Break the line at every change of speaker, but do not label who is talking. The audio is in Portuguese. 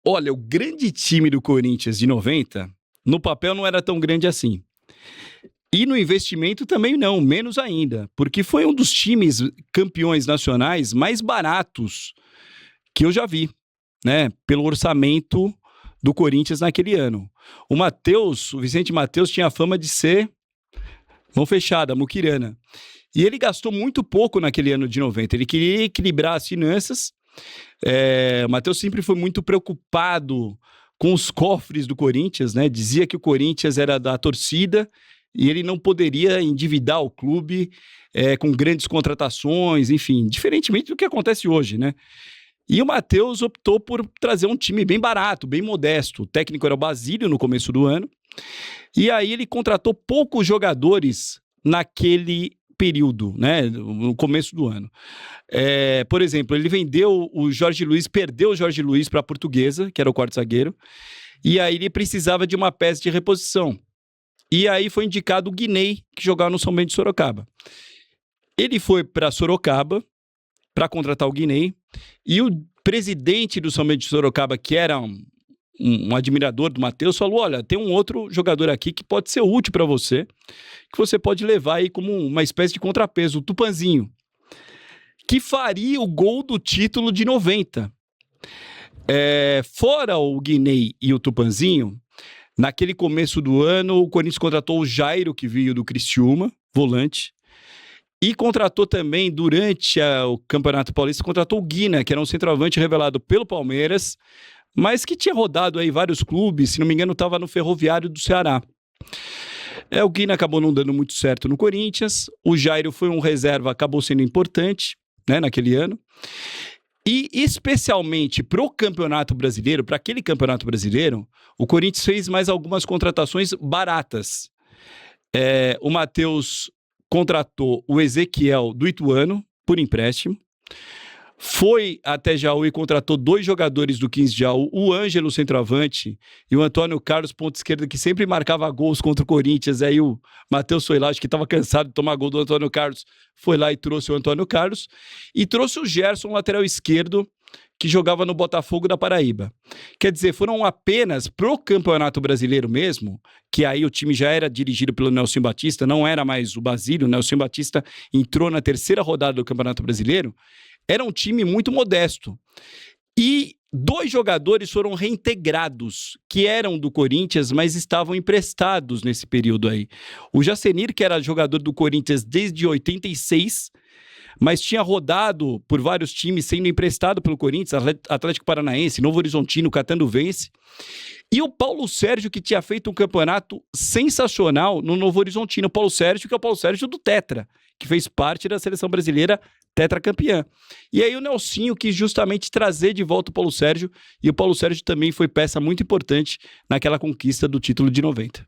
Olha, o grande time do Corinthians de 90, no papel não era tão grande assim. E no investimento também não, menos ainda, porque foi um dos times campeões nacionais mais baratos que eu já vi, né? Pelo orçamento do Corinthians naquele ano. O Vicente Matheus tinha a fama de ser mão fechada, muquirana. E ele gastou muito pouco naquele ano de 90. Ele queria equilibrar as finanças. O Matheus sempre foi muito preocupado com os cofres do Corinthians, né? Dizia que o Corinthians era da torcida e ele não poderia endividar o clube com grandes contratações, enfim, diferentemente do que acontece hoje, né? E o Matheus optou por trazer um time bem barato, bem modesto. O técnico era o Basílio no começo do ano. E aí ele contratou poucos jogadores naquele período, né, no começo do ano. Por exemplo, ele vendeu o Jorge Luiz, perdeu o Jorge Luiz para a Portuguesa, que era o quarto zagueiro, e aí ele precisava de uma peça de reposição. E aí foi indicado o Guinei, que jogava no São Bento de Sorocaba. Ele foi para Sorocaba para contratar o Guinei, e o presidente do São Bento de Sorocaba, que era um admirador do Matheus, falou: olha, tem um outro jogador aqui que pode ser útil para você, que você pode levar aí como uma espécie de contrapeso, o Tupanzinho, que faria o gol do título de 90. Fora o Guinei e o Tupanzinho, naquele começo do ano, o Corinthians contratou o Jairo, que veio do Criciúma, volante, e contratou também, durante o Campeonato Paulista, contratou o Guina, que era um centroavante revelado pelo Palmeiras, mas que tinha rodado aí vários clubes, se não me engano estava no Ferroviário do Ceará. O Guina acabou não dando muito certo no Corinthians, o Jairo foi um reserva, acabou sendo importante, né, naquele ano, e especialmente para o Campeonato Brasileiro, para aquele Campeonato Brasileiro, o Corinthians fez mais algumas contratações baratas. O Matheus contratou o Ezequiel do Ituano por empréstimo, foi até Jaú e contratou 2 jogadores do 15 de Jaú, o Ângelo, centroavante, e o Antônio Carlos, ponta esquerda, que sempre marcava gols contra o Corinthians. Aí o Matheus foi lá, acho que estava cansado de tomar gol do Antônio Carlos, foi lá e trouxe o Antônio Carlos, e trouxe o Gerson, lateral esquerdo, que jogava no Botafogo da Paraíba. Quer dizer, foram apenas pro Campeonato Brasileiro mesmo, que aí o time já era dirigido pelo Nelson Batista, não era mais o Basílio, o Nelson Batista entrou na 3ª rodada do Campeonato Brasileiro. Era um time muito modesto. E 2 jogadores foram reintegrados, que eram do Corinthians, mas estavam emprestados nesse período aí. O Jacenir, que era jogador do Corinthians desde 86, mas tinha rodado por vários times sendo emprestado pelo Corinthians, Atlético Paranaense, Novo Horizontino, Catanduvense. E o Paulo Sérgio, que tinha feito um campeonato sensacional no Novo Horizontino. O Paulo Sérgio, que é o Paulo Sérgio do Tetra, que fez parte da seleção brasileira tetracampeã. E aí o Nelsinho quis justamente trazer de volta o Paulo Sérgio, e o Paulo Sérgio também foi peça muito importante naquela conquista do título de 90.